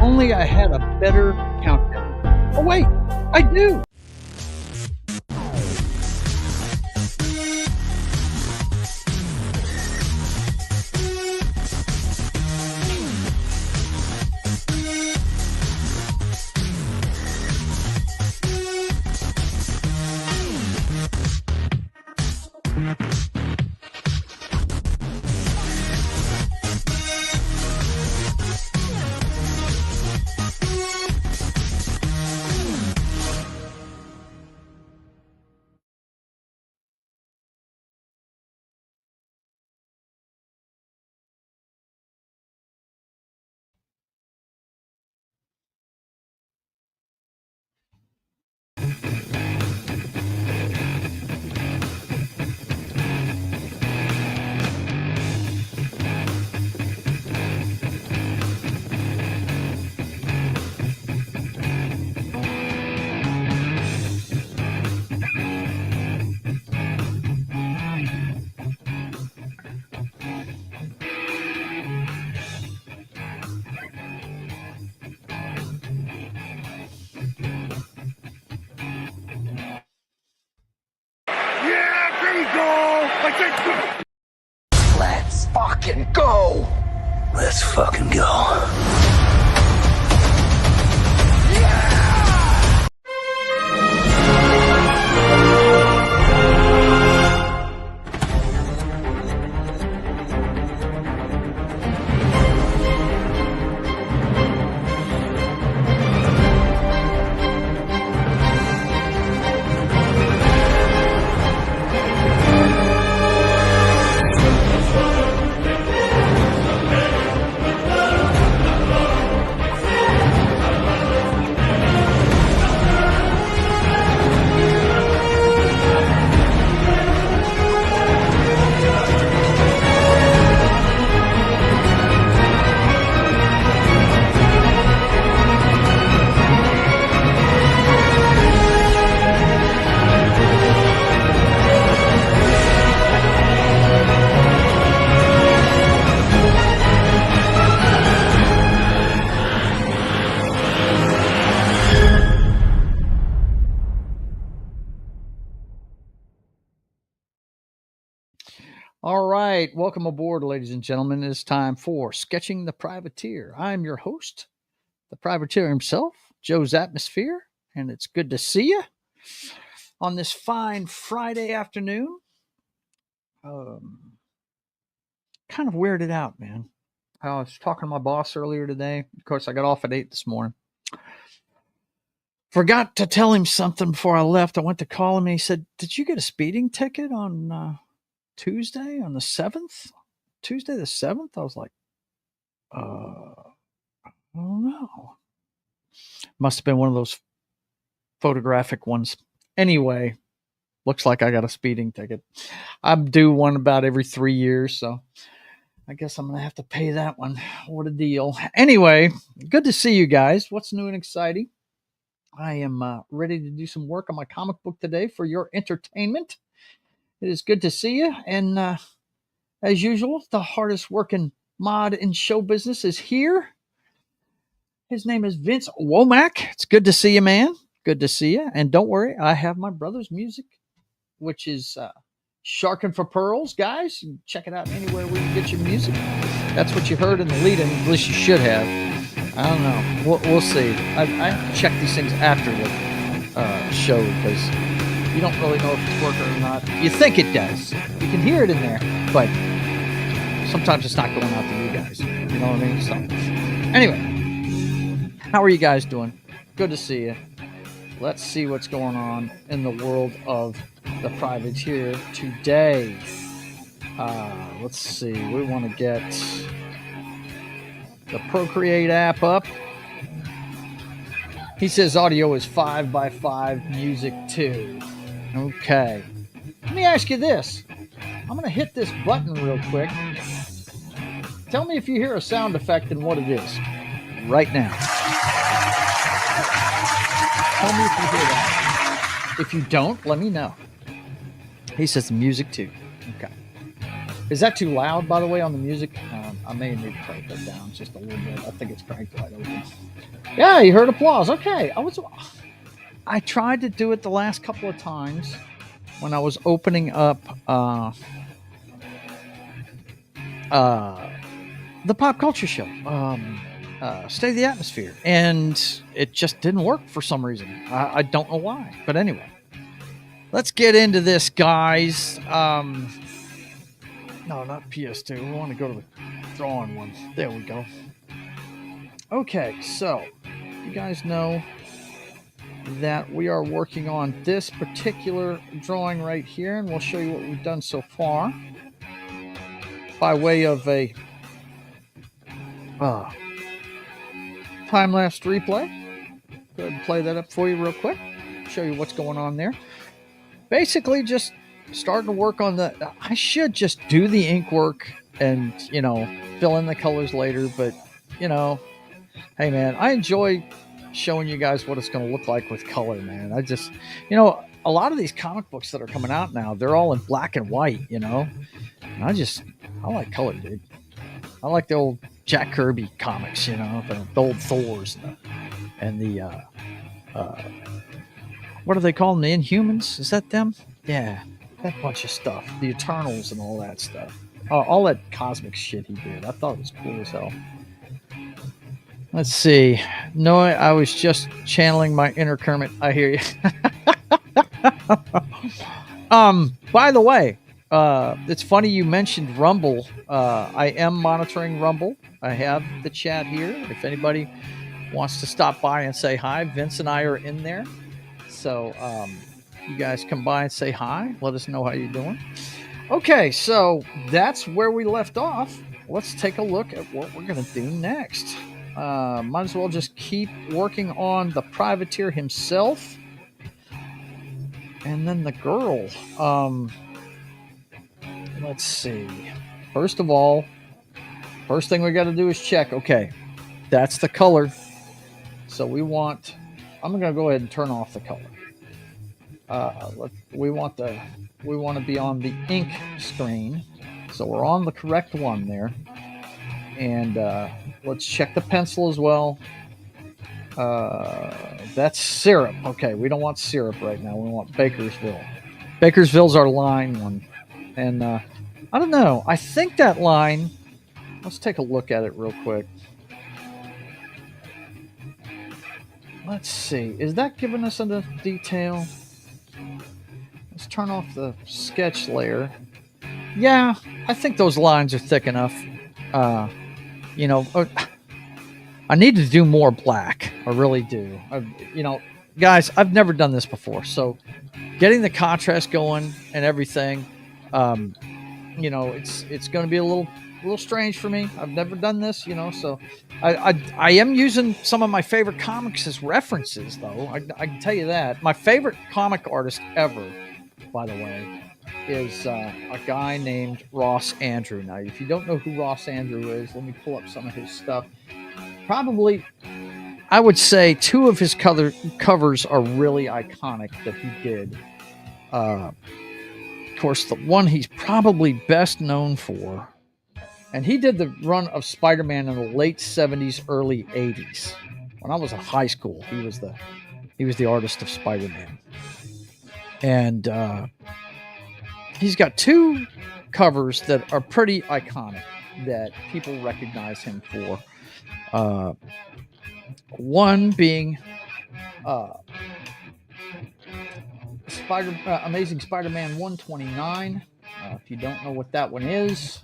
only I had a better countdown. Oh, wait, I do. Let's fucking go! Let's fucking go. All right, welcome aboard, ladies and gentlemen. It is time for Sketching the Privateer. I'm your host, the Privateer himself, Joe's Atmosphere, and it's good to see you on this fine Friday afternoon. Kind of weirded out, man. I was talking to my boss earlier today. Of course, I got off at 8 this morning. Forgot to tell him something before I left. I went to call him and he said, "Did you get a speeding ticket on Tuesday on the 7th? Tuesday the 7th?" I was like, I don't know. Must have been one of those photographic ones. Anyway, looks like I got a speeding ticket. I'm due one about every 3 years, so I guess I'm going to have to pay that one. What a deal. Anyway, good to see you guys. What's new and exciting? I am ready to do some work on my comic book today for your entertainment. It is good to see you. And as usual, the hardest working mod in show business is here. His name is Vince Womack. It's good to see you, man. Good to see you. And don't worry, I have my brother's music, which is Sharkin' for Pearls, guys. You check it out anywhere where you get your music. That's what you heard in the lead-in, at least you should have. I don't know. We'll see. I check these things after the show because you don't really know if it's working or not. You think it does. You can hear it in there, but sometimes it's not going out to you guys. You know what I mean? So, anyway, how are you guys doing? Good to see you. Let's see what's going on in the world of the Privateer today. Let's see. We want to get the Procreate app up. He says audio is 5x5, music 2. Okay. Let me ask you this. I'm going to hit this button real quick. Tell me if you hear a sound effect and what it is right now. Tell me if you hear that. If you don't, let me know. He says music 2. Okay. Is that too loud, by the way, on the music? I may need to crank that down just a little bit. I think it's cranked right open. Yeah, you heard applause. Okay, I tried to do it the last couple of times when I was opening up the pop culture show, State of the Atmosphere, and it just didn't work for some reason. I don't know why, but anyway, let's get into this, guys. No, not PS2. We want to go to the drawing one. There we go. Okay, so you guys know that we are working on this particular drawing right here, and we'll show you what we've done so far by way of a time-lapse replay. Go ahead and play that up for you real quick. Show you what's going on there. Basically, just starting to work on I should just do the ink work and, fill in the colors later. But, hey, man, I enjoy showing you guys what it's going to look like with color, man. I just, a lot of these comic books that are coming out now, they're all in black and white, And I like color, dude. I like the old Jack Kirby comics, the old Thors and the what do they call them? The Inhumans? Is that them? Yeah, that bunch of stuff. The Eternals and all that stuff. All that cosmic shit he did. I thought it was cool as hell. Let's see. No, I was just channeling my inner Kermit. I hear you. By the way, it's funny you mentioned Rumble. I am monitoring Rumble. I have the chat here. If anybody wants to stop by and say hi, Vince and I are in there. So you guys come by and say hi. Let us know how you're doing. Okay, so that's where we left off. Let's take a look at what we're going to do next. Might as well just keep working on the privateer himself. And then the girl. Let's see. First of all, first thing we got to do is check. Okay, that's the color. So I'm going to go ahead and turn off the color. We want to be on the ink screen. So we're on the correct one there. And let's check the pencil as well. That's syrup. Okay, we don't want syrup right now. We want Bakersville. Bakersville's our line one. And I don't know. I think that line, let's take a look at it real quick. Let's see. Is that giving us enough detail? Let's turn off the sketch layer. Yeah, I think those lines are thick enough. I need to do more black. I really do. Guys, I've never done this before. So getting the contrast going and everything, it's going to be a little strange for me. I've never done this, so I am using some of my favorite comics as references, though. I can tell you that. My favorite comic artist ever, by the way, is a guy named Ross Andrew. Now, if you don't know who Ross Andrew is, let me pull up some of his stuff. Probably, I would say two of his covers are really iconic that he did. Of course, the one he's probably best known for, and he did the run of Spider-Man in the late 70s, early 80s. When I was in high school, he was the artist of Spider-Man. And he's got two covers that are pretty iconic that people recognize him for. One being Amazing Spider-Man 129. If you don't know what that one is,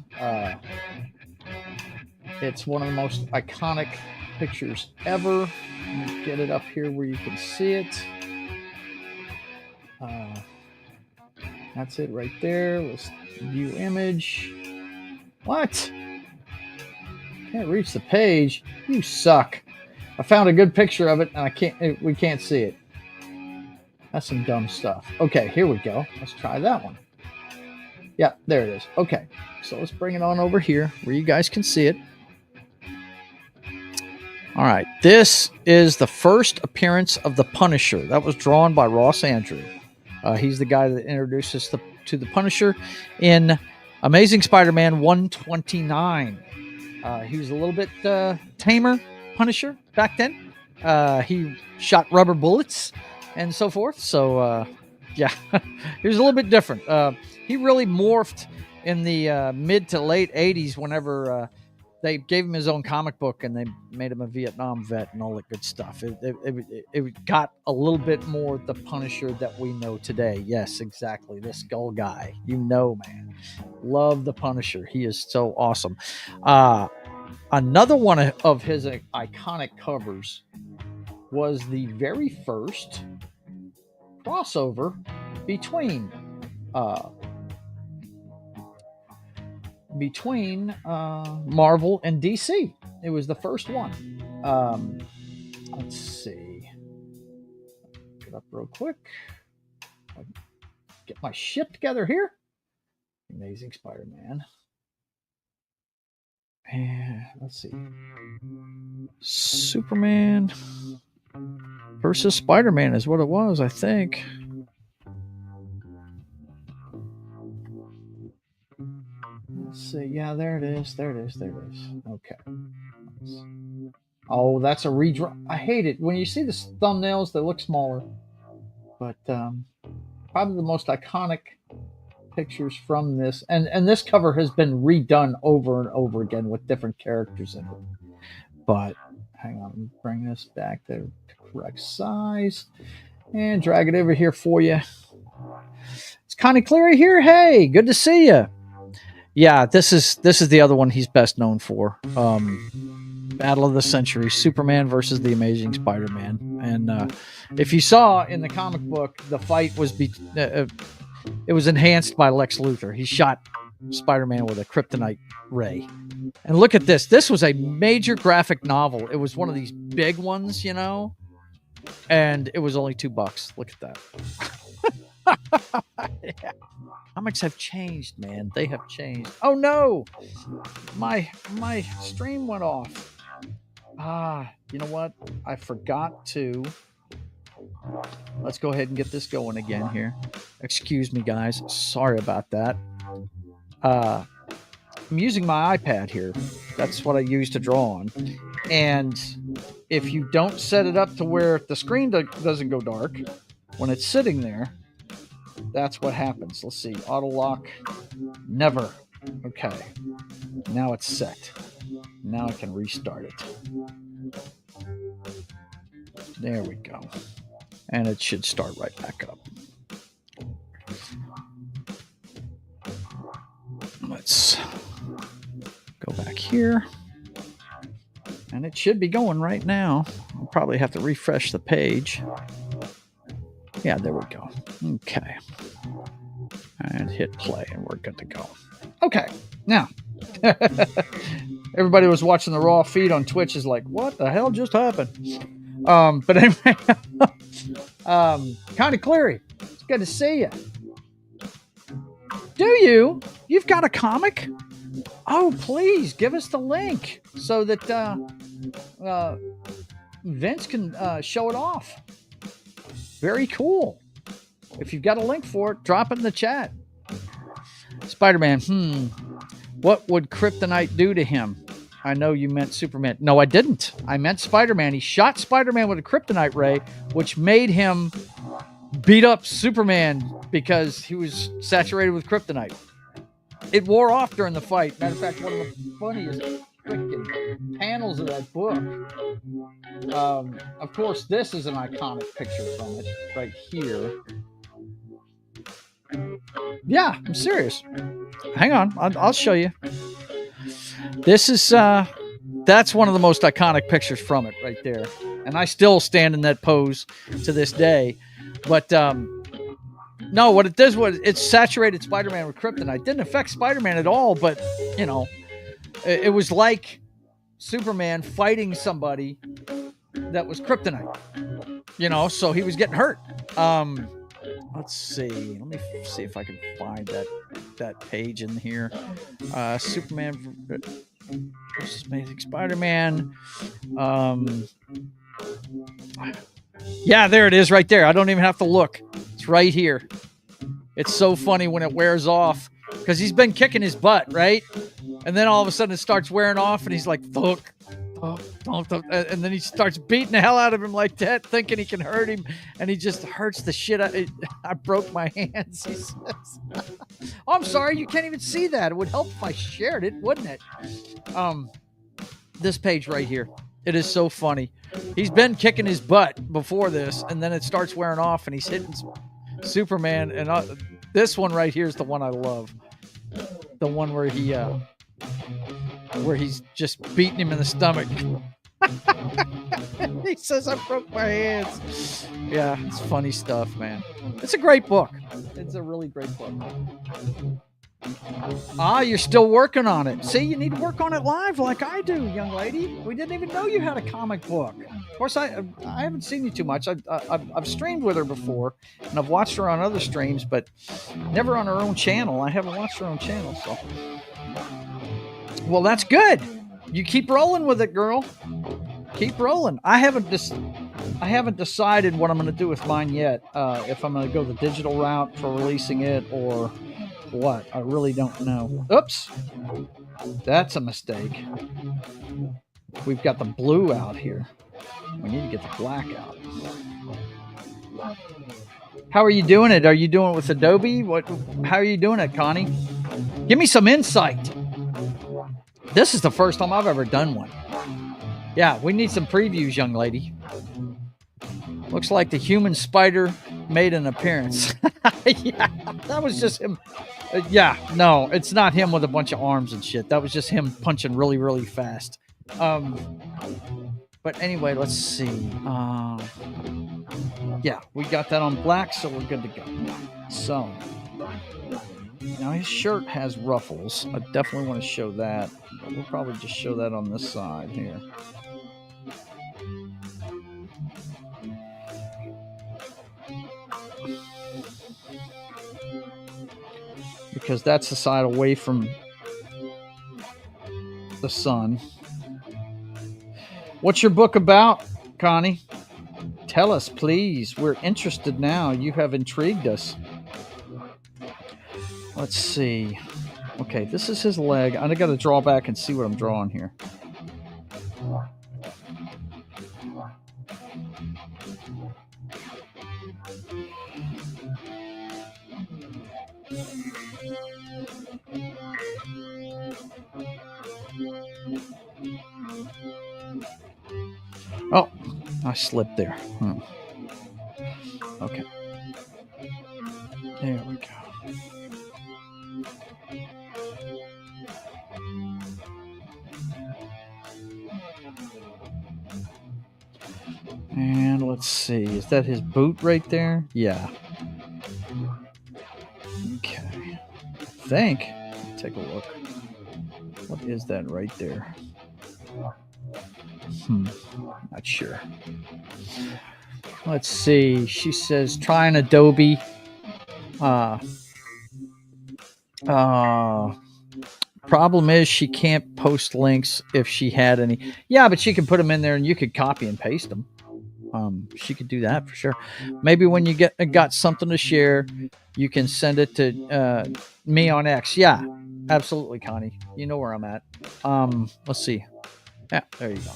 it's one of the most iconic pictures ever. Let me get it up here where you can see it. That's it right there. Let's view image. What? Can't reach the page. You suck. I found a good picture of it and we can't see it. That's some dumb stuff. Okay, here we go. Let's try that one. Yeah, there it is. Okay, so let's bring it on over here where you guys can see it. All right, this is the first appearance of the Punisher. That was drawn by Ross Andrew. He's the guy that introduced us to the Punisher in Amazing Spider-Man 129. He was a little bit tamer Punisher back then. He shot rubber bullets and so forth. So, yeah, he was a little bit different. He really morphed in the mid to late 80s whenever they gave him his own comic book and they made him a Vietnam vet and all that good stuff. It got a little bit more the Punisher that we know today. Yes, exactly. The Skull Guy. Man. Love the Punisher. He is so awesome. Another one of his iconic covers was the very first crossover between Marvel and DC. It was the first one. Let's see. Get up real quick. Get my shit together here. Amazing Spider-Man. And let's see. Superman versus Spider-Man is what it was, I think. Let's see. Yeah, there it is. Okay. Oh, that's a redraw. I hate it. When you see the thumbnails, they look smaller. But probably the most iconic pictures from this. And this cover has been redone over and over again with different characters in it. But hang on, let me bring this back to correct size and drag it over here for you. It's Connie Cleary here. Hey, good to see you. Yeah, this is the other one he's best known for. Battle of the Century, Superman versus the Amazing Spider-Man. And if you saw in the comic book, the fight was it was enhanced by Lex Luthor. He shot Spider-Man with a kryptonite ray. And look at this. This was a major graphic novel. It was one of these big ones, you know, and it was only $2. Look at that. Yeah. Comics have changed, man. They have changed. Oh no, my stream went off. You know what? I forgot to. Let's go ahead and get this going again here. Excuse me, guys. Sorry about that. I'm using my iPad here. That's what I use to draw on. And if you don't set it up to where the screen doesn't go dark when it's sitting there, that's what happens. Let's see. Auto lock. Never. Okay. Now it's set. Now I can restart it. There we go. And it should start right back up. Let's go back here. And it should be going right now. I'll probably have to refresh the page. Yeah, there we go. Okay. And hit play, and we're good to go. Okay, now. Everybody was watching the raw feed on Twitch is like, what the hell just happened? But anyway, Connie Cleary, it's good to see you. Do you? You've got a comic? Oh, please give us the link so that Vince can show it off. Very cool. If you've got a link for it, drop it in the chat. Spider-Man, what would kryptonite do to him? I know you meant Superman. No, I didn't. I meant Spider-Man. He shot Spider-Man with a kryptonite ray, which made him beat up Superman because he was saturated with kryptonite. It wore off during the fight. Matter of fact, one of the funniest freaking panels of that book. Of course, this is an iconic picture from it right here. Yeah, I'm serious. Hang on, I'll show you. This is that's one of the most iconic pictures from it right there, and I still stand in that pose to this day. But no, what it does was it saturated Spider-Man with kryptonite. It didn't affect Spider-Man at all, but you know, it was like Superman fighting somebody that was kryptonite. You know, so he was getting hurt. Let's see. Let me see if I can find that page in here. Superman versus Amazing Spider-Man. Yeah, there it is right there. I don't even have to look. It's right here. It's so funny when it wears off because he's been kicking his butt, right? And then all of a sudden it starts wearing off, and he's like, thunk, thunk, thunk, thunk, and then he starts beating the hell out of him like that, thinking he can hurt him, and he just hurts the shit out. I broke my hands, he says. Oh, I'm sorry, you can't even see that. It would help if I shared it, wouldn't it? This page right here. It is so funny. He's been kicking his butt before this, and then it starts wearing off, and he's hitting Superman. And this one right here is the one I love. The one where he's just beating him in the stomach. He says, I broke my hands. Yeah, it's funny stuff, man. It's a great book. It's a really great book. Ah, you're still working on it. See, you need to work on it live like I do, young lady. We didn't even know you had a comic book. Of course, I haven't seen you too much. I've streamed with her before, and I've watched her on other streams, but never on her own channel. I haven't watched her own channel, so. Well, that's good. You keep rolling with it, girl. Keep rolling. I haven't decided what I'm going to do with mine yet. If I'm going to go the digital route for releasing it or what. I really don't know. Oops. That's a mistake. We've got the blue out here. We need to get the black out. How are you doing it? Are you doing it with Adobe? How are you doing it, Connie? Give me some insight. This is the first time I've ever done one. Yeah, we need some previews, young lady. Looks like the human spider made an appearance. Yeah, that was just him. Yeah, no, it's not him with a bunch of arms and shit. That was just him punching really, really fast. But anyway, let's see. Yeah, we got that on black, so we're good to go. So, now his shirt has ruffles. I definitely want to show that. But we'll probably just show that on this side here. Because that's the side away from the sun. What's your book about, Connie? Tell us, please. We're interested now. You have intrigued us. Let's see. Okay, this is his leg. I got to draw back and see what I'm drawing here. Oh, I slipped there. Okay. There we go. And let's see. Is that his boot right there? Yeah. Okay. I think. Take a look. What is that right there? Not sure. Let's see. She says, try an Adobe. Problem is she can't post links if she had any. Yeah, but she can put them in there and you could copy and paste them. She could do that for sure. Maybe when you got something to share, you can send it to me on X. Yeah, absolutely, Connie. You know where I'm at. Let's see. Yeah, there you go.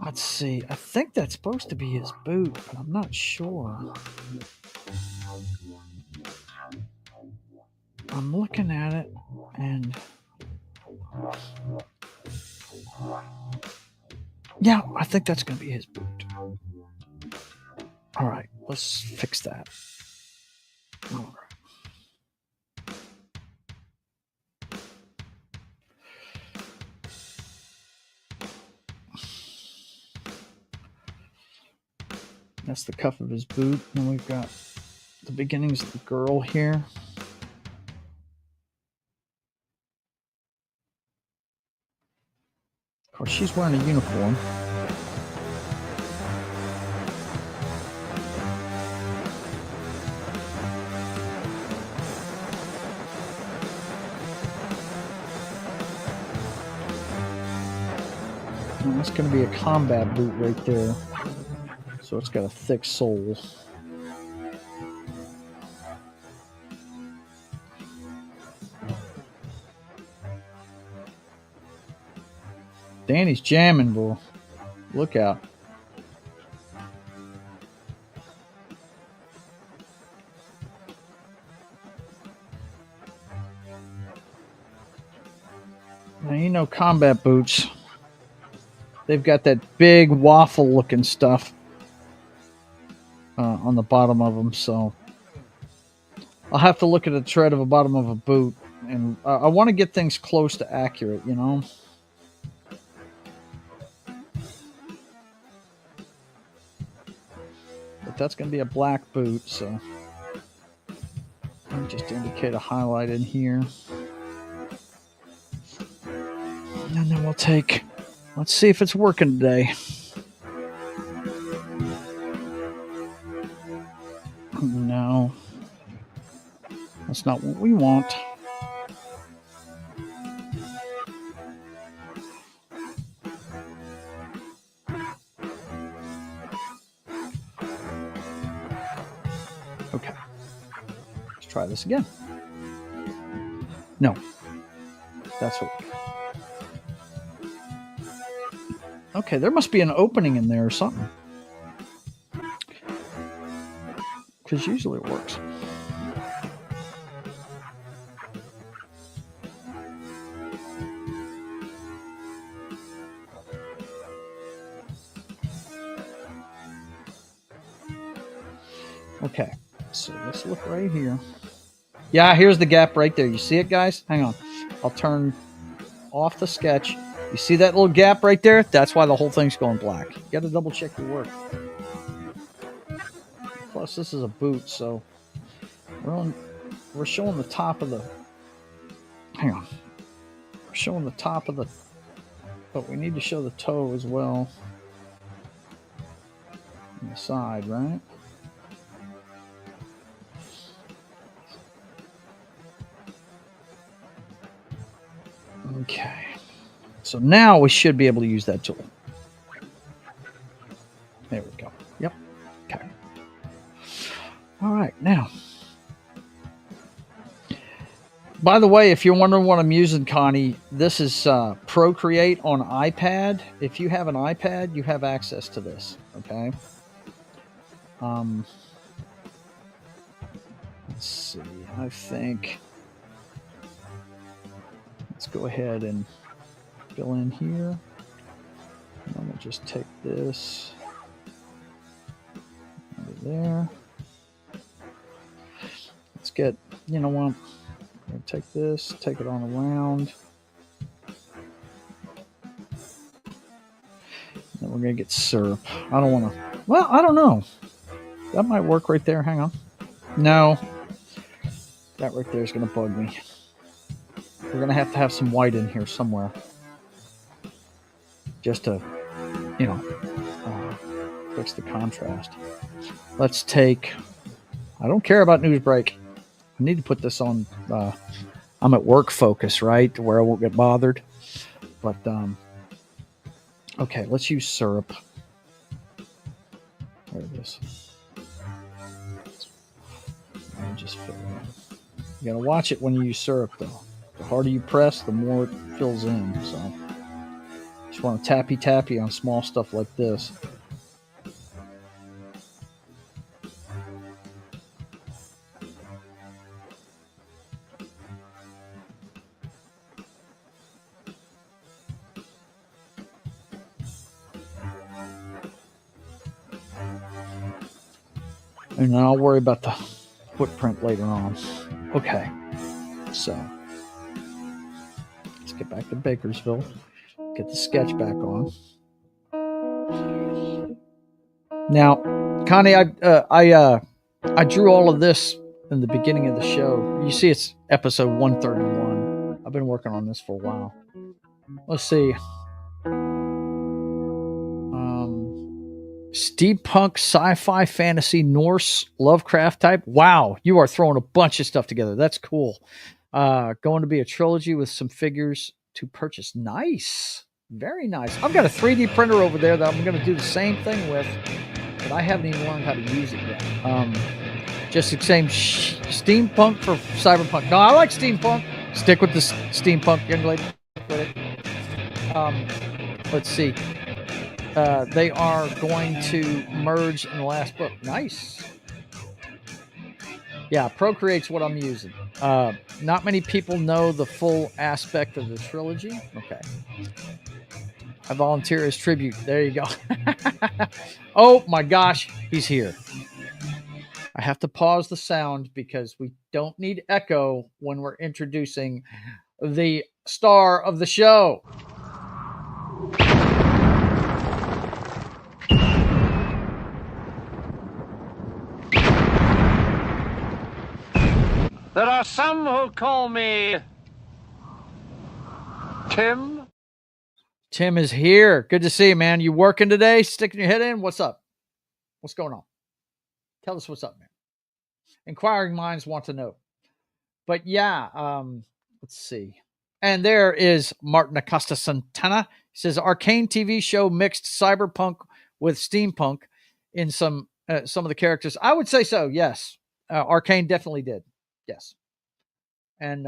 Let's see. I think that's supposed to be his boot, but I'm not sure. I'm looking at it, and yeah, I think that's going to be his boot. All right, let's fix that. All right. That's the cuff of his boot. And we've got the beginnings of the girl here. Of course, she's wearing a uniform. And that's going to be a combat boot right there. So it's got a thick sole. Danny's jamming, boy. Look out. Now, you know, combat boots, they've got that big waffle looking stuff on the bottom of them, so I'll have to look at the tread of the bottom of a boot, and I want to get things close to accurate, you know. But that's going to be a black boot, so let me just indicate a highlight in here. And then we'll take, let's see if it's working today. No, that's not what we want. Okay, let's try this again. No, that's what. Okay, there must be an opening in there or something. Because usually it works. Okay, so let's look right here. Yeah, here's the gap right there. You see it, guys? Hang on. I'll turn off the sketch. You see that little gap right there? That's why the whole thing's going black. You got to double check your work. Plus, this is a boot, so we're showing the top of the. Hang on. We're showing the top of the. But we need to show the toe as well. On the side, right? Okay. So now we should be able to use that tool. There we go. Yep. Okay. All right. Now, by the way, if you're wondering what I'm using, Connie, this is Procreate on iPad. If you have an iPad, you have access to this. Okay. Let's see. I think. Let's go ahead and fill in here. And then we'll just take this over there. Let's get, you know what? We'll take this, take it on around. Then we're going to get syrup. I don't want to, well, I don't know. That might work right there. Hang on. No. That right there is going to bug me. We're going to have some white in here somewhere. Just to, you know, fix the contrast. Let's take, I don't care about news break. I need to put this on, I'm at work focus, right? Where I won't get bothered. But, okay, let's use syrup. There it is. Let me just fill it in. You got to watch it when you use syrup, though. The harder you press, the more it fills in. So just want to tappy on small stuff like this. And then I'll worry about the footprint later on. Okay, so let's get back to Bakersville. Get the sketch back on. Now, Connie, I drew all of this in the beginning of the show. You see, it's episode 131. I've been working on this for a while. Let's see. Steampunk, sci-fi, fantasy, Norse, Lovecraft type. Wow, you are throwing a bunch of stuff together. That's cool. Going to be a trilogy with some figures to purchase. Nice. Very nice. I've got a 3D printer over there that I'm going to do the same thing with, but I haven't even learned how to use it yet. Just the same steampunk for cyberpunk. No, I like steampunk. Stick with the steampunk, young lady. With it. let's see. They are going to merge in the last book. Nice. Yeah, Procreate's what I'm using. Not many people know the full aspect of the trilogy. Okay. I volunteer as tribute. There you go. Oh my gosh, he's here. I have to pause the sound because we don't need echo when we're introducing the star of the show. There are some who call me Tim. Tim is here. Good to see you, man. You working today? Sticking your head in? What's up? What's going on? Tell us what's up, man. Inquiring minds want to know. But yeah, let's see. And there is Martin Acosta Santana. He says Arcane TV show mixed cyberpunk with steampunk in some of the characters. I would say so. Yes, Arcane definitely did. Yes, and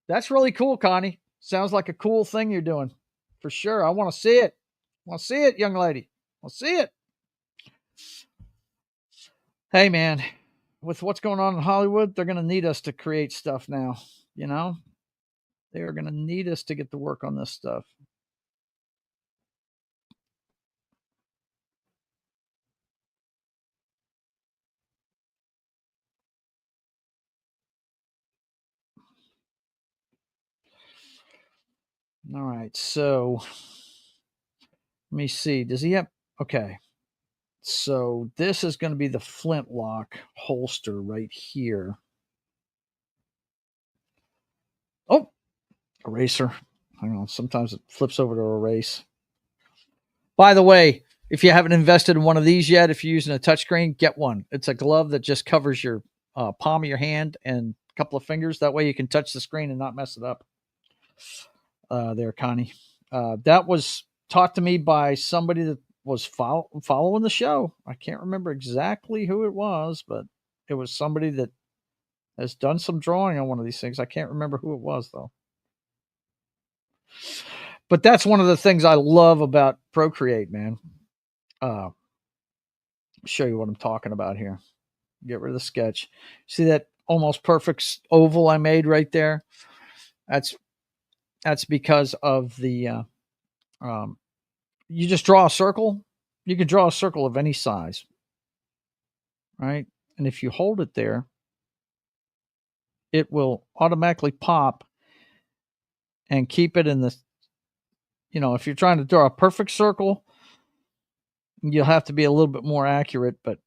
that's really cool, Connie. Sounds like a cool thing you're doing for sure. I want to see it. I want to see it, young lady. I want to see it. Hey, man, with what's going on in Hollywood, they're going to need us to create stuff now. You know, they are going to need us to get to work on this stuff. All right, so let me see. Does he have? Okay, so this is going to be the flintlock holster right here. Oh, eraser. Hang on. Sometimes it flips over to erase. By the way, if you haven't invested in one of these yet, if you're using a touchscreen, get one. It's a glove that just covers your palm of your hand and a couple of fingers. That way you can touch the screen and not mess it up. There, Connie. That was taught to me by somebody that was following the show. I can't remember exactly who it was, but it was somebody that has done some drawing on one of these things. I can't remember who it was, though. But that's one of the things I love about Procreate, man. Show you what I'm talking about here. Get rid of the sketch. See that almost perfect oval I made right there? That's because of the you just draw a circle. You can draw a circle of any size, right? And if you hold it there, it will automatically pop and keep it in the, if you're trying to draw a perfect circle, you'll have to be a little bit more accurate. But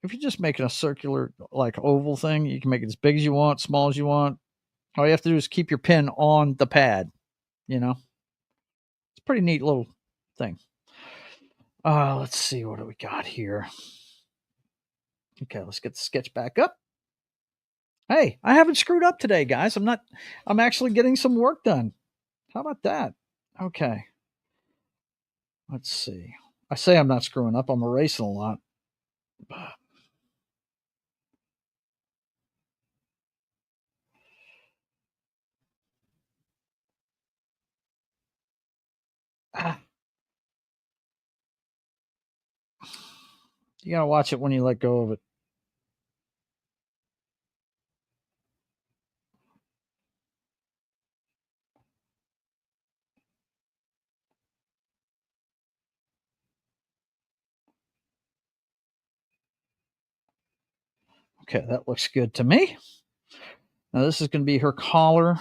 if you're just making a circular, like oval thing, you can make it as big as you want, small as you want. All you have to do is keep your pen on the pad, It's a pretty neat little thing. Let's see. What do we got here? Okay, let's get the sketch back up. Hey, I haven't screwed up today, guys. I'm actually getting some work done. How about that? Okay. Let's see. I say I'm not screwing up. I'm erasing a lot. You got to watch it when you let go of it. Okay, that looks good to me. Now, this is going to be her collar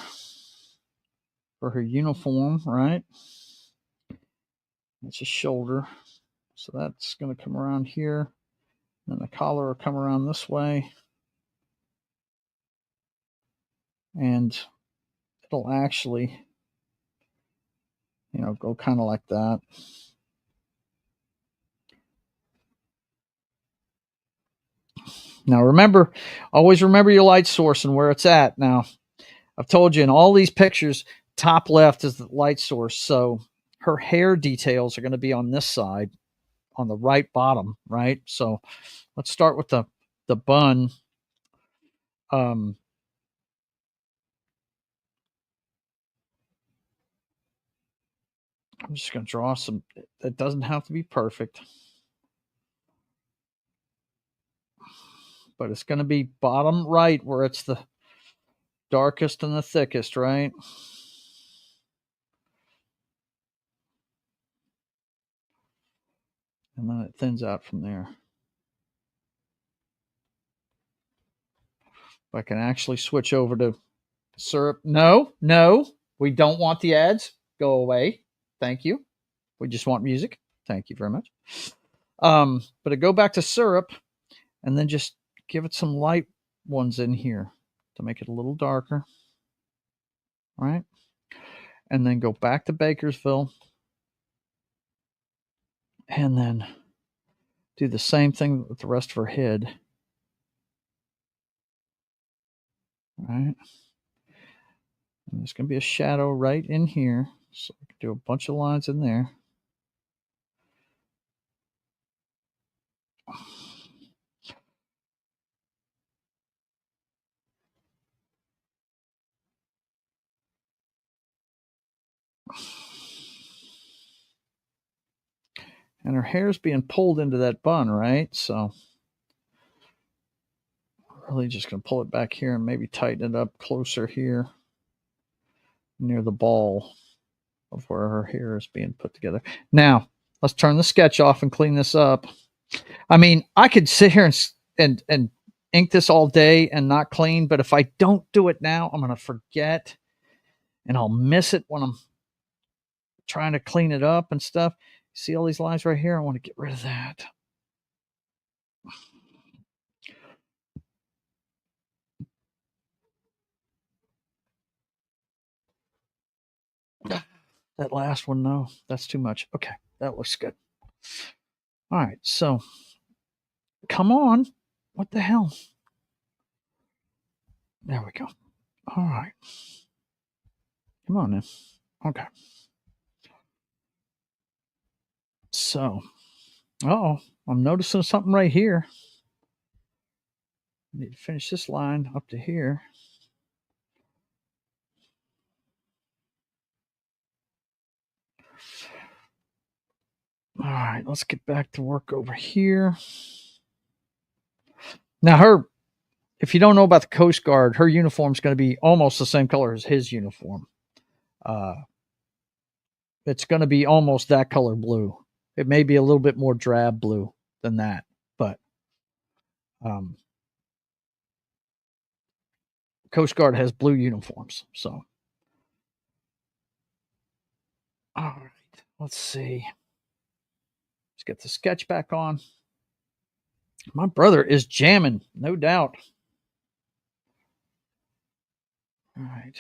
for her uniform, right? That's a shoulder. So that's going to come around here. Then the collar will come around this way. And it'll actually, go kind of like that. Now, always remember your light source and where it's at. Now, I've told you in all these pictures, top left is the light source. So her hair details are going to be on this side, on the right bottom, right? So let's start with the bun. I'm just going to draw some. That doesn't have to be perfect, but it's going to be bottom right where it's the darkest and the thickest, right? And then it thins out from there. If I can actually switch over to syrup. No, we don't want the ads. Go away. Thank you. We just want music. Thank you very much. But I go back to syrup and then just give it some light ones in here to make it a little darker. All right. And then go back to Bakersville and then do the same thing with the rest of her head. All right. And there's going to be a shadow right in here. So I can do a bunch of lines in there. And her hair's being pulled into that bun, right? So really just going to pull it back here and maybe tighten it up closer here near the ball of where her hair is being put together. Now, let's turn the sketch off and clean this up. I mean, I could sit here and ink this all day and not clean, but if I don't do it now, I'm going to forget and I'll miss it when I'm trying to clean it up and stuff. See all these lines right here? I want to get rid of that. That last one, no, that's too much. Okay, that looks good. All right, so come on. What the hell? There we go. All right. Come on now. Okay. So, I'm noticing something right here. I need to finish this line up to here. All right, let's get back to work over here. Now, if you don't know about the Coast Guard, her uniform is going to be almost the same color as his uniform. It's going to be almost that color blue. It may be a little bit more drab blue than that, but Coast Guard has blue uniforms. So, all right, let's see. Let's get the sketch back on. My brother is jamming, no doubt. All right.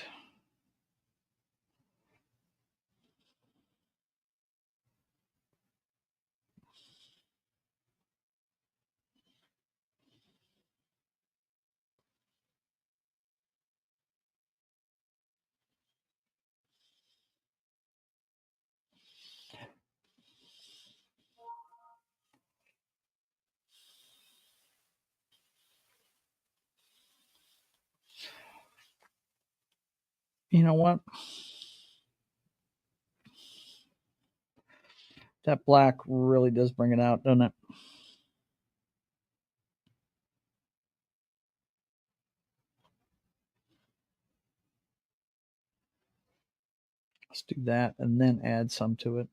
You know what? That black really does bring it out, doesn't it? Let's do that and then add some to it.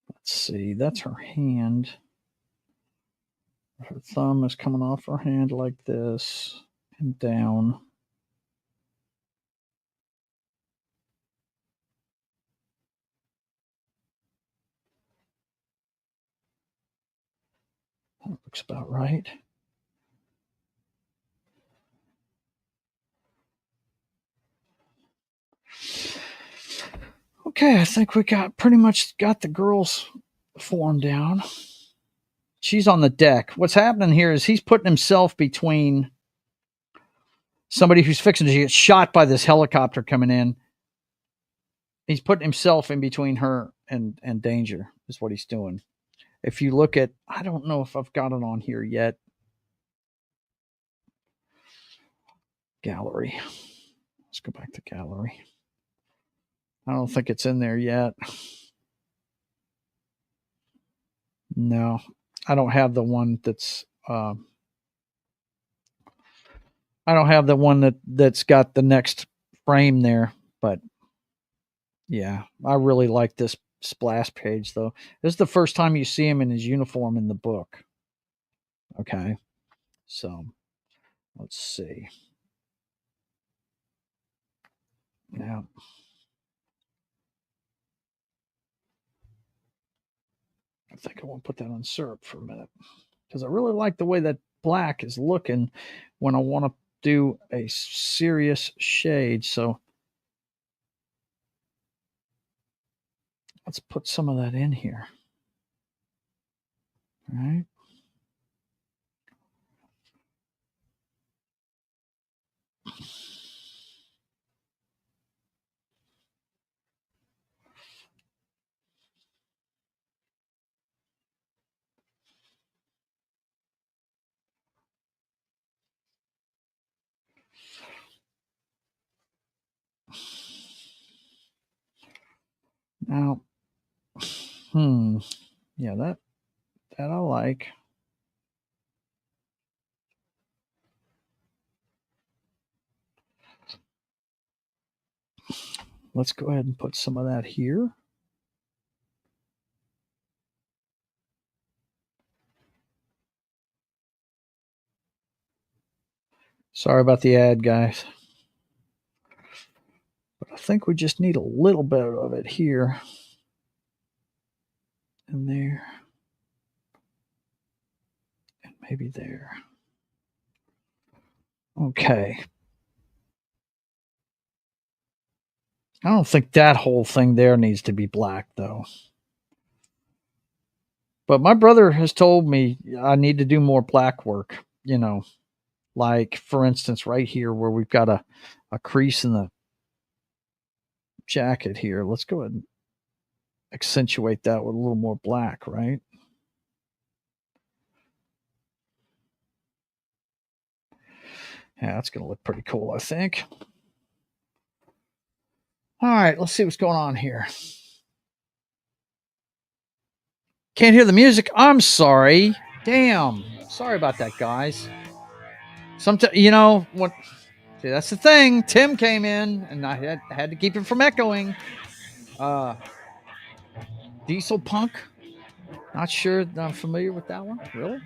Let's see, that's her hand. Her thumb is coming off her hand like this and down. That looks about right. Okay, I think we pretty much got the girl's form down. She's on the deck. What's happening here is he's putting himself between somebody who's fixing to get shot by this helicopter coming in. He's putting himself in between her and danger is what he's doing. If you look at, I don't know if I've got it on here yet. Gallery. Let's go back to gallery. I don't think it's in there yet. No, I don't have the one that's. I don't have the one that's got the next frame there, but yeah, I really like this splash page though. This is the first time you see him in his uniform in the book. Okay, so let's see. Now, I think I want to put that on syrup for a minute because I really like the way that black is looking when I want to do a serious shade. So let's put some of that in here. All right. Now, yeah, that I like. Let's go ahead and put some of that here. Sorry about the ad, guys. But I think we just need a little bit of it here and there and maybe there. Okay. I don't think that whole thing there needs to be black, though. But my brother has told me I need to do more black work, you know, like, for instance, right here where we've got a crease in the jacket here. Let's go ahead and accentuate that with a little more black, right? Yeah, that's going to look pretty cool, I think. All right, let's see what's going on here. Can't hear the music. I'm sorry. Damn. Sorry about that, guys. Sometimes, you know, what? See, that's the thing. Tim came in, and I had to keep it from echoing. Diesel Punk. Not sure that I'm familiar with that one. Really?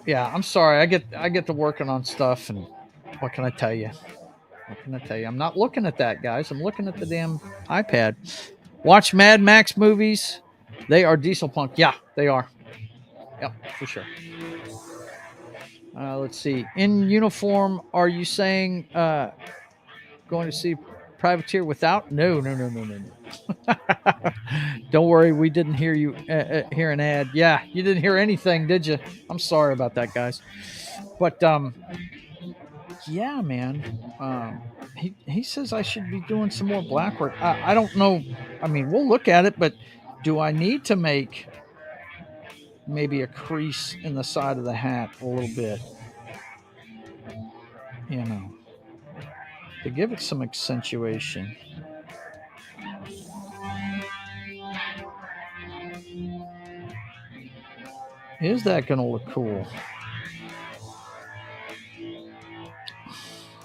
Yeah, I'm sorry. I get to working on stuff, and what can I tell you? What can I tell you? I'm not looking at that, guys. I'm looking at the damn iPad. Watch Mad Max movies. They are Diesel Punk. Yeah, they are. Yep, for sure. Let's see. In uniform, are you saying going to see Privateer without? No. Don't worry, we didn't hear you hear an ad. Yeah, you didn't hear anything, did you? I'm sorry about that, guys. But yeah, man. He says I should be doing some more black work. I don't know. I mean, we'll look at it, but do I need to make maybe a crease in the side of the hat a little bit? You know, to give it some accentuation. Is that going to look cool?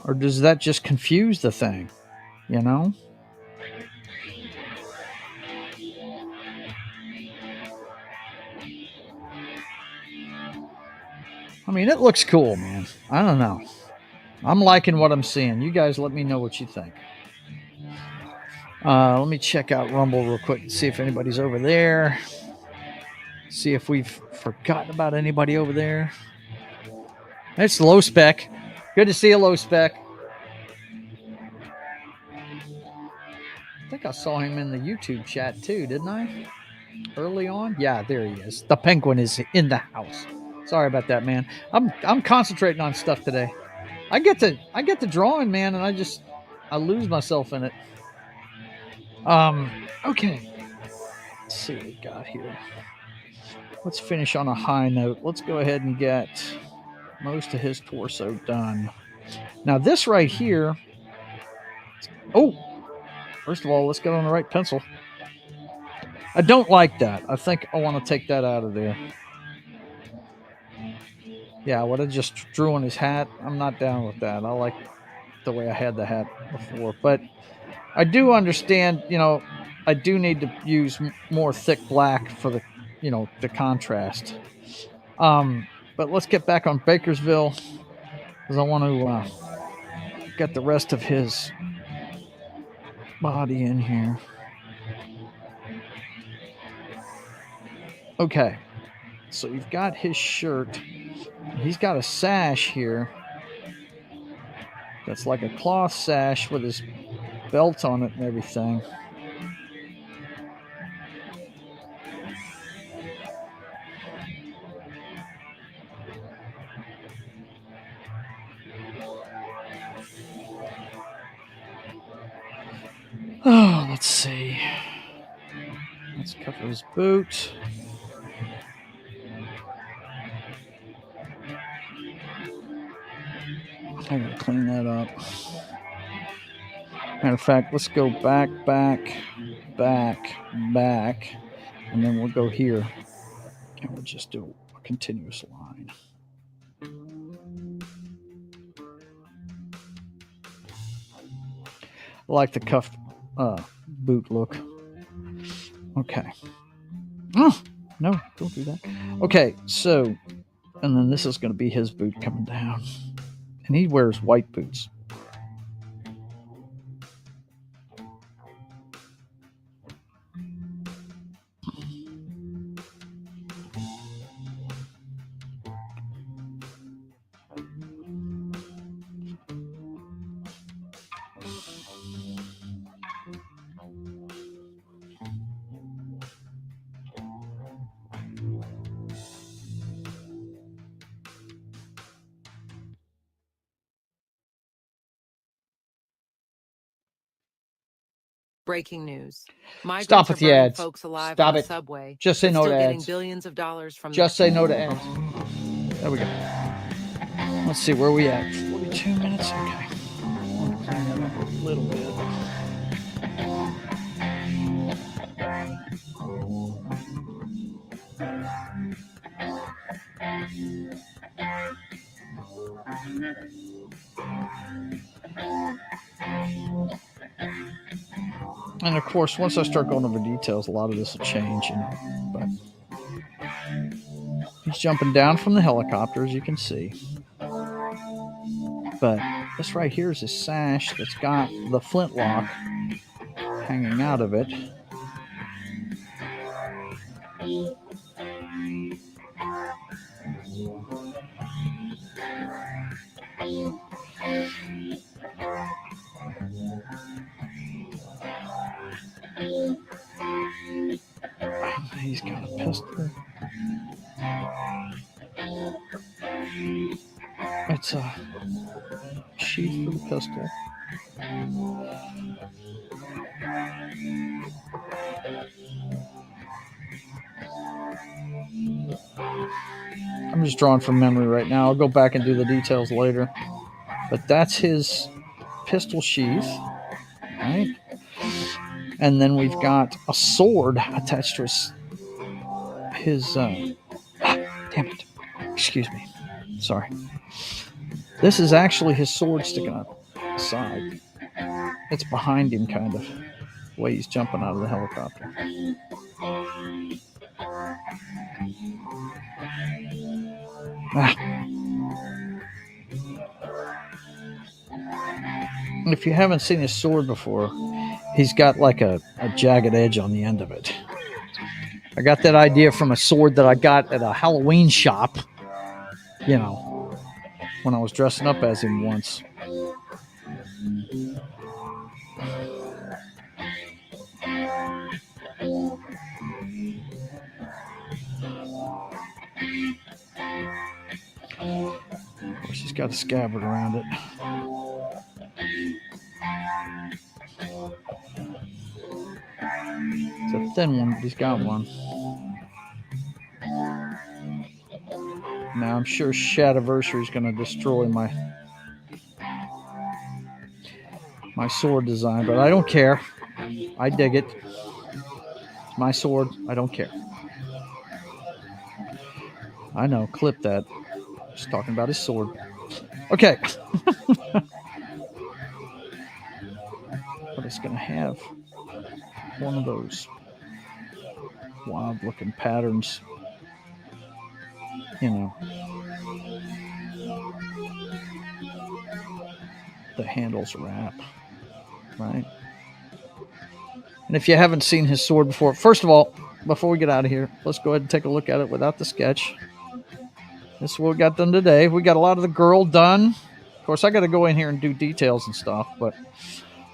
Or does that just confuse the thing? You know? I mean, it looks cool, man. I don't know. I'm liking what I'm seeing. You guys let me know what you think. Let me check out Rumble real quick and see if anybody's over there. See if we've forgotten about anybody over there. It's Low Spec. Good to see you, Low Spec. I think I saw him in the YouTube chat too, didn't I? Early on? Yeah, there he is. The penguin is in the house. Sorry about that, man. I'm concentrating on stuff today. I get to drawing, man, and I lose myself in it. Okay. Let's see what we got here. Let's finish on a high note. Let's go ahead and get most of his torso done. Now this right here. Oh, first of all, let's get on the right pencil. I don't like that. I think I want to take that out of there. Yeah, what I just drew on his hat, I'm not down with that. I like the way I had the hat before. But I do understand, I do need to use more thick black for the contrast. But let's get back on Bakersville because I want to get the rest of his body in here. Okay, so you've got his shirt. He's got a sash here that's like a cloth sash with his belt on it and everything. Oh, let's see. Let's cover his boot. I gotta clean that up. Matter of fact, let's go back, and then we'll go here. And we'll just do a continuous line. I like the cuffed boot look. Okay. Oh, no, don't do that. Okay, so, and then this is going to be his boot coming down. And he wears white boots. Breaking news. Stop with the ads. Folks alive Stop on the it. subway, Just say no to getting ads. billions of dollars from Just say no to ads. There we go. Let's see, where are we at? 42 minutes? Okay. I'll clean that up a little bit. And of course, once I start going over details, a lot of this will change. But he's jumping down from the helicopter, as you can see. But this right here is his sash that's got the flintlock hanging out of it. He's got a pistol. It's a sheath for the pistol. I'm just drawing from memory right now. I'll go back and do the details later. But that's his pistol sheath, right? And then we've got a sword attached to his damn it. Excuse me. Sorry. This is actually his sword sticking up the side. It's behind him, kind of, the way he's jumping out of the helicopter. If you haven't seen his sword before, he's got like a jagged edge on the end of it. I got that idea from a sword that I got at a Halloween shop, when I was dressing up as him once. Of course, he's It's got a scabbard around it. It's a thin one, but he's got one. Now I'm sure Shadiversary is going to destroy my sword design, but I don't care. I dig it. It's my sword. I don't care. I know. Clip that. Just talking about his sword. Okay. But it's going to have one of those wild looking patterns. You know, the handles wrap, right? And if you haven't seen his sword before, first of all, before we get out of here, let's go ahead and take a look at it without the sketch. This is what we got done today. We got a lot of the girl done. Of course, I got to go in here and do details and stuff, but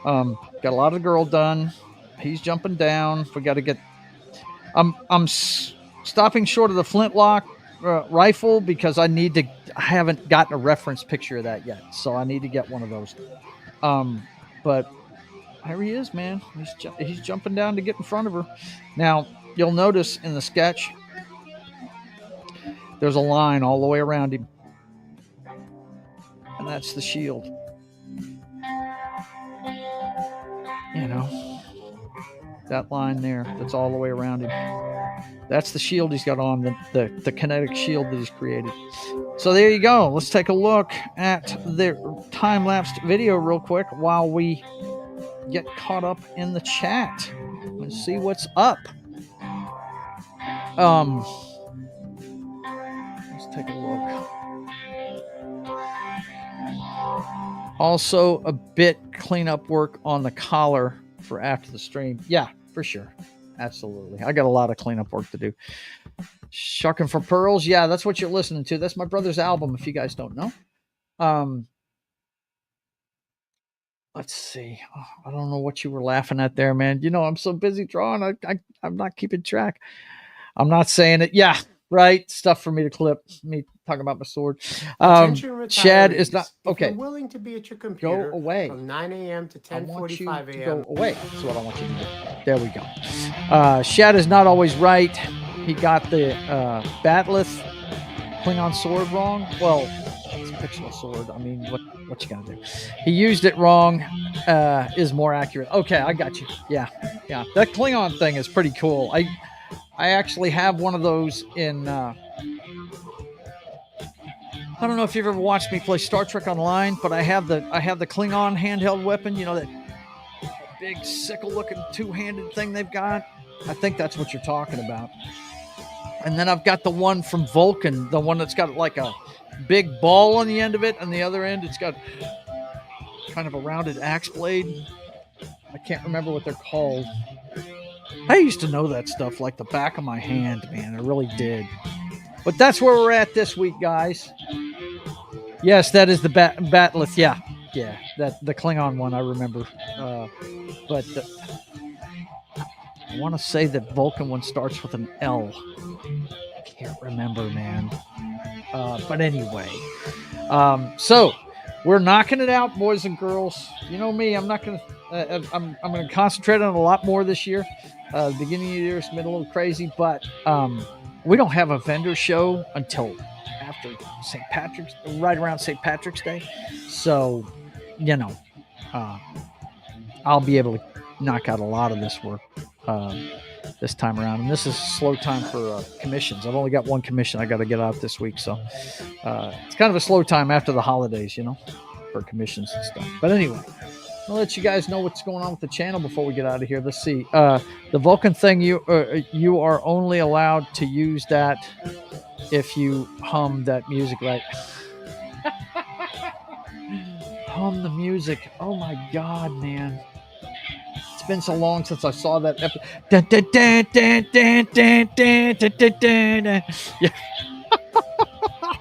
got a lot of the girl done. He's jumping down. We got to get. I'm stopping short of the flintlock rifle because I haven't gotten a reference picture of that yet, so I need to get one of those. But here he is, man. He's jumping down to get in front of her. Now you'll notice in the sketch there's a line all the way around him, and that's the shield. You know, that line there, that's all the way around him. That's the shield he's got on, the kinetic shield that he's created. So there you go. Let's take a look at the time-lapsed video real quick while we get caught up in the chat and see what's up. Let's take a look. Also, a bit cleanup work on the collar for after the stream. Yeah, for sure. Absolutely. I got a lot of cleanup work to do. Shucking for Pearls. Yeah, that's what you're listening to. That's my brother's album, if you guys don't know. Let's see. Oh, I don't know what you were laughing at there, man. You know, I'm so busy drawing. I'm not keeping track. I'm not saying it. Yeah, right. Stuff for me to clip. Me talking about my sword. Chad is not okay. Willing to be at your computer go away from 9 a.m. to 10:45 a.m. Go away. That's what I want you to do. There we go. Chad is not always right. He got the Batleth Klingon sword wrong. Well, it's a fictional sword. I mean, what you gotta do? He used it wrong. Is more accurate. Okay, I got you. Yeah. That Klingon thing is pretty cool. I actually have one of those in. I don't know if you've ever watched me play Star Trek Online, but I have the Klingon handheld weapon. You know, that big sickle-looking two-handed thing they've got. I think that's what you're talking about. And then I've got the one from Vulcan, the one that's got like a big ball on the end of it, and the other end it's got kind of a rounded axe blade. I can't remember what they're called. I used to know that stuff like the back of my hand, man. I really did. But that's where we're at this week, guys. Yes, that is the Batleth. Yeah, that the Klingon one I remember. But I want to say that Vulcan one starts with an L. I can't remember, man. But anyway, so we're knocking it out, boys and girls. You know me, I'm not gonna. I'm gonna concentrate on a lot more this year. The beginning of the year has been a little crazy, but we don't have a vendor show until after St. Patrick's, right around St. Patrick's Day. So, you know, I'll be able to knock out a lot of this work this time around. And this is a slow time for commissions. I've only got one commission I got to get out this week. So it's kind of a slow time after the holidays, you know, for commissions and stuff. But anyway, I'll let you guys know what's going on with the channel before we get out of here. Let's see. The Vulcan thing, you are only allowed to use that if you hum that music, right? Hum the music. Oh my God, man. It's been so long since I saw that episode. Yeah.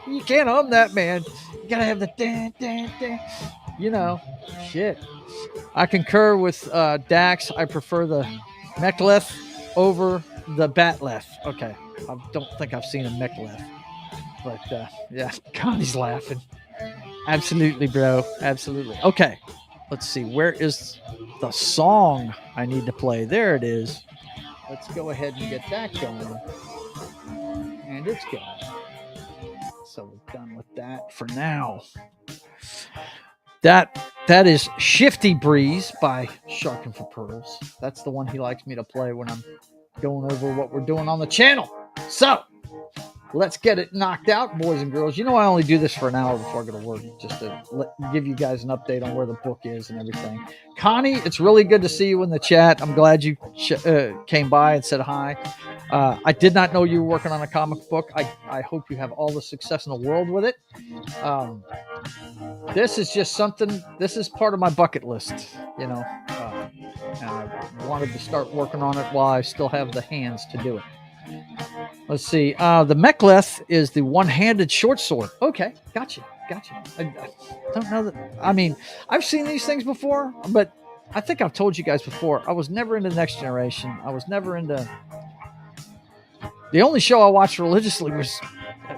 You can't hum that, man. You gotta have the you know, shit. I concur with Dax. I prefer the Mechleth over the Batleth. Okay. I don't think I've seen a Mechleth. But, yeah, God, he's laughing. Absolutely, bro. Absolutely. Okay. Let's see. Where is the song I need to play? There it is. Let's go ahead and get that going. And it's going. So we're done with that for now. That is Shifty Breeze by Sharking for Pearls. That's the one he likes me to play when I'm going over what we're doing on the channel. So let's get it knocked out, boys and girls. You know I only do this for an hour before I go to work, just to give you guys an update on where the book is and everything. Connie, it's really good to see you in the chat. I'm glad you came by and said hi. I did not know you were working on a comic book. I hope you have all the success in the world with it. This is just something, this is part of my bucket list, you know. And I wanted to start working on it while I still have the hands to do it. Let's see. The Mekhleth is the one-handed short sword. Okay, gotcha. I don't know that. I mean, I've seen these things before, but I think I've told you guys before, I was never into Next Generation. I was never into... The only show I watched religiously was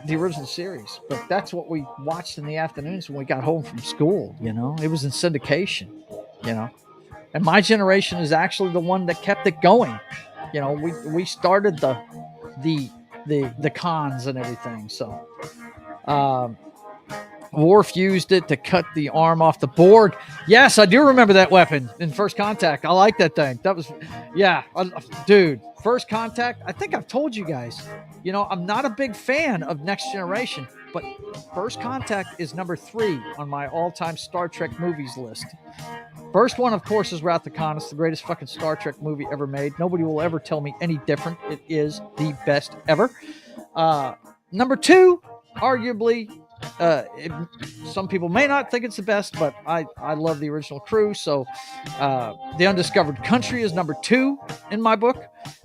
the original series, but that's what we watched in the afternoons when we got home from school, you know? It was in syndication, you know? And my generation is actually the one that kept it going. You know, we started the cons and everything. So Worf used it to cut the arm off the Borg. Yes, I do remember that weapon in First Contact. I like that thing. That was, yeah, dude, First Contact. I think I've told you guys, you know, I'm not a big fan of Next Generation, but First Contact is number 3 on my all-time Star Trek movies list. First one, of course, is Wrath of Khan. It's the greatest fucking Star Trek movie ever made. Nobody will ever tell me any different. It is the best ever. Number 2, arguably, some people may not think it's the best, but I love the original crew. So The Undiscovered Country is number 2 in my book.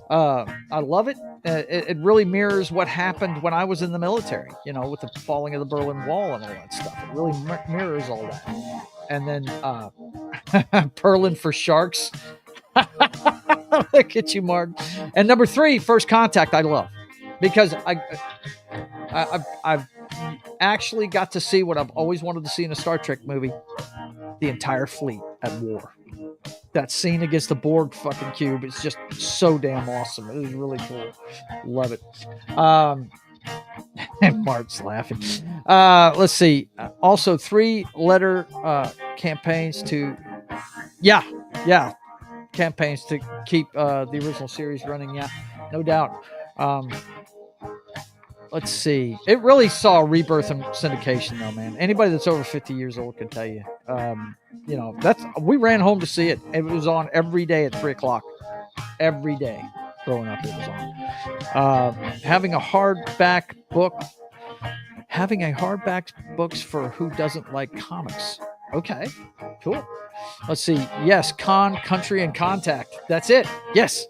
I love it. It really mirrors what happened when I was in the military, you know, with the falling of the Berlin Wall and all that stuff. It really mirrors all that. And then Perlin for Sharks. Look at you, Mark. And number 3, First Contact, I love. Because I've actually got to see what I've always wanted to see in a Star Trek movie. The entire fleet at war. That scene against the Borg fucking cube is just so damn awesome. It is really cool. Love it. And Mark's laughing. Let's see. Also, 3-letter campaigns to... Yeah. Campaigns to keep the original series running. Yeah, no doubt. Let's see. It really saw a rebirth in syndication, though, man. Anybody that's over 50 years old can tell you. You know, we ran home to see it. It was on every day at 3:00. Every day growing up, it was on. Having a hardback books for who doesn't like comics. Okay, cool. Let's see. Yes, Khan, Country, and Contact. That's it. Yes.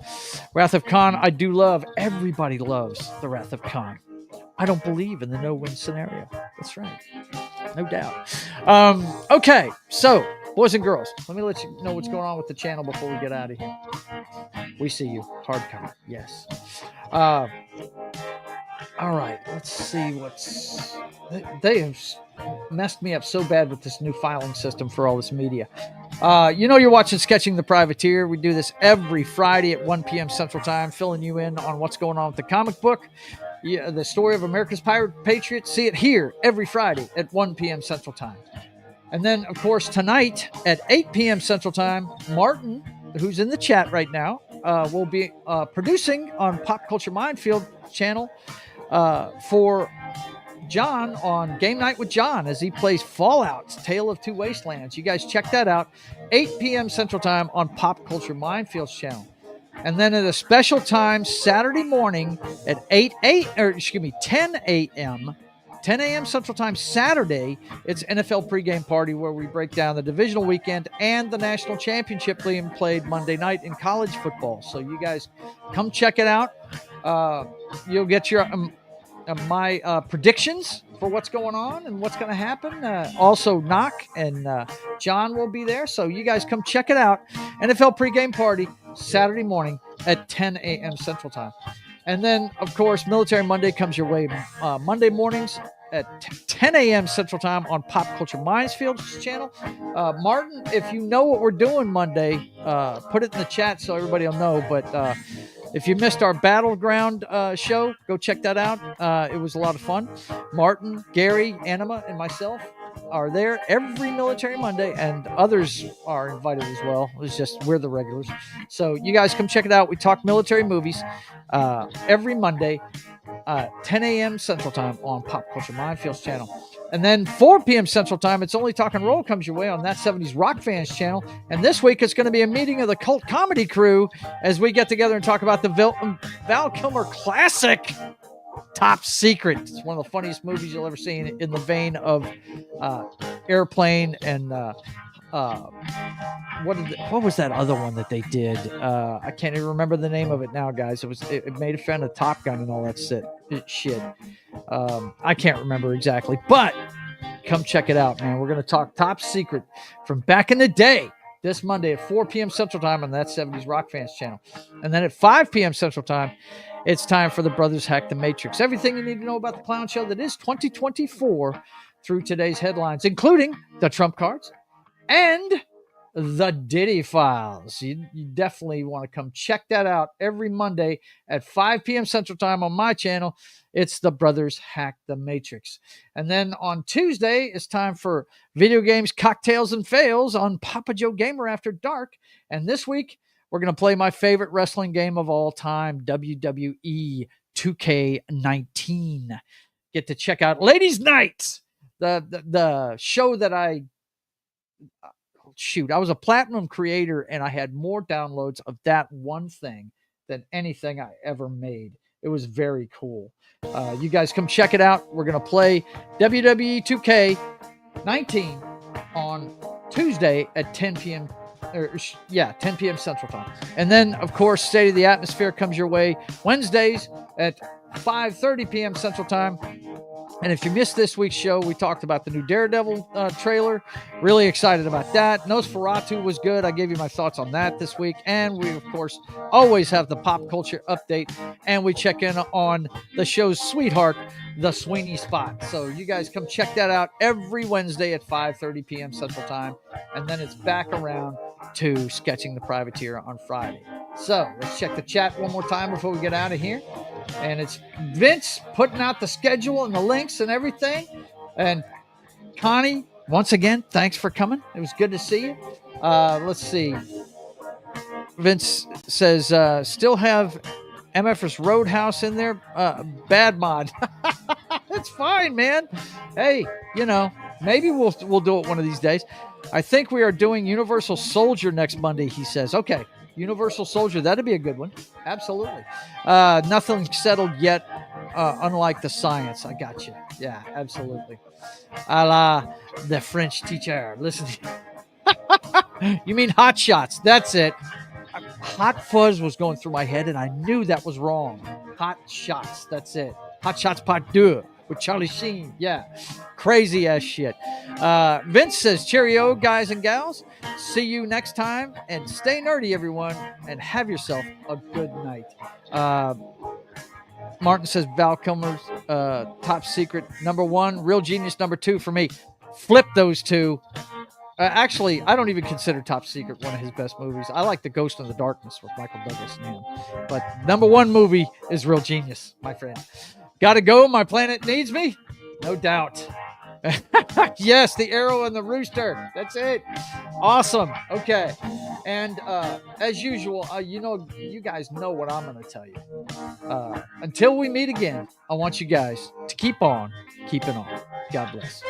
Wrath of Khan, I do love. Everybody loves the Wrath of Khan. I don't believe in the no-win scenario. That's right. No doubt. Okay, so, boys and girls, let me let you know what's going on with the channel before we get out of here. We see you. Hardcover. Yes. All right. Let's see what's... They have messed me up so bad with this new filing system for all this media. You know you're watching Sketching the Privateer. We do this every Friday at 1 p.m. Central Time, filling you in on what's going on with the comic book. Yeah, the story of America's Patriot. See it here every Friday at 1 p.m. Central Time. And then, of course, tonight at 8 p.m. Central Time, Martin, who's in the chat right now, will be producing on Pop Culture Minefield channel for John on Game Night with John as he plays Fallout's Tale of Two Wastelands. You guys check that out. 8 p.m. Central Time on Pop Culture Minefield's channel. And then at a special time Saturday morning at 10 a.m. 10 a.m. Central Time Saturday, it's NFL pregame party where we break down the divisional weekend and the national championship being played Monday night in college football. So you guys come check it out. You'll get your my predictions for what's going on and what's going to happen. Also, Knock and John will be there. So you guys come check it out. NFL pregame party Saturday morning at 10 a.m. Central Time. And then, of course, Military Monday comes your way Monday mornings at 10 a.m. Central Time on Pop Culture Minesfield's channel. Martin, if you know what we're doing Monday, put it in the chat so everybody will know. But if you missed our Battleground show, go check that out. It was a lot of fun. Martin, Gary, Anima, and myself are there every Military Monday, and others are invited as well. It's just we're the regulars. So you guys come check it out. We talk military movies every Monday, 10 a.m. Central Time on Pop Culture Minefield's channel. And then 4 p.m. Central Time, It's Only Talk and Roll comes your way on That 70s Rock Fans channel. And this week, it's going to be a meeting of the Cult Comedy Crew as we get together and talk about the Val Kilmer classic, Top Secret. It's one of the funniest movies you'll ever see in the vein of Airplane and what was that other one that they did? I can't even remember the name of it now, guys. It made a fan of Top Gun and all that shit. I can't remember exactly, but come check it out, man. We're going to talk Top Secret from back in the day this Monday at 4 p.m. Central Time on That 70s Rock Fans channel. And then at 5 p.m. Central Time, it's time for the Brothers Hack the Matrix. Everything you need to know about the clown show that is 2024 through today's headlines, including the Trump cards and the Diddy Files. You definitely want to come check that out every Monday at 5 p.m. Central Time on my channel. It's the Brothers Hack the Matrix. And then on Tuesday, it's time for Video Games, Cocktails, and Fails on Papa Joe Gamer After Dark. And this week, we're going to play my favorite wrestling game of all time, WWE 2K19. Get to check out Ladies Night, the show that I was a platinum creator, and I had more downloads of that one thing than anything I ever made. It was very cool. You guys come check it out. We're going to play WWE 2K19 on Tuesday at 10 p.m. 10 p.m. Central Time. And then, of course, State of the Atmosphere comes your way Wednesdays at 5:30 p.m. Central Time. And if you missed this week's show, we talked about the new Daredevil trailer. Really excited about that. Nosferatu was good. I gave you my thoughts on that this week. And we, of course, always have the pop culture update. And we check in on the show's sweetheart, the Sweeney Spot. So you guys come check that out every Wednesday at 5:30 p.m. Central Time. And then it's back around to Sketching the Privateer on Friday. So let's check the chat one more time before we get out of here. And it's Vince putting out the schedule and the links and everything. And Connie, once again, thanks for coming. It was good to see you. Let's see. Vince says, still have MF's Roadhouse in there. Bad mod. It's fine, man. Hey, maybe we'll do it one of these days. I think we are doing Universal Soldier next Monday, he says. Okay. Universal Soldier, that'd be a good one. Absolutely. Nothing settled yet, unlike the science. I got you. Yeah, absolutely. A la the French teacher. Listen. You mean Hot Shots? That's it. Hot Fuzz was going through my head, and I knew that was wrong. Hot Shots. That's it. Hot Shots Part 2 with Charlie Sheen. Yeah. Crazy ass shit. Vince says, cheerio, guys and gals. See you next time, and stay nerdy, everyone, and have yourself a good night. Martin says, Val Kilmer's Top Secret, #1, Real Genius, #2 for me. Flip those two. Actually, I don't even consider Top Secret one of his best movies. I like The Ghost in the Darkness with Michael Douglas and him. But #1 movie is Real Genius, my friend. Gotta go. My planet needs me. No doubt. Yes, the arrow and the rooster. That's it. Awesome. Okay. And as usual, you guys know what I'm going to tell you. Until we meet again, I want you guys to keep on keeping on. God bless.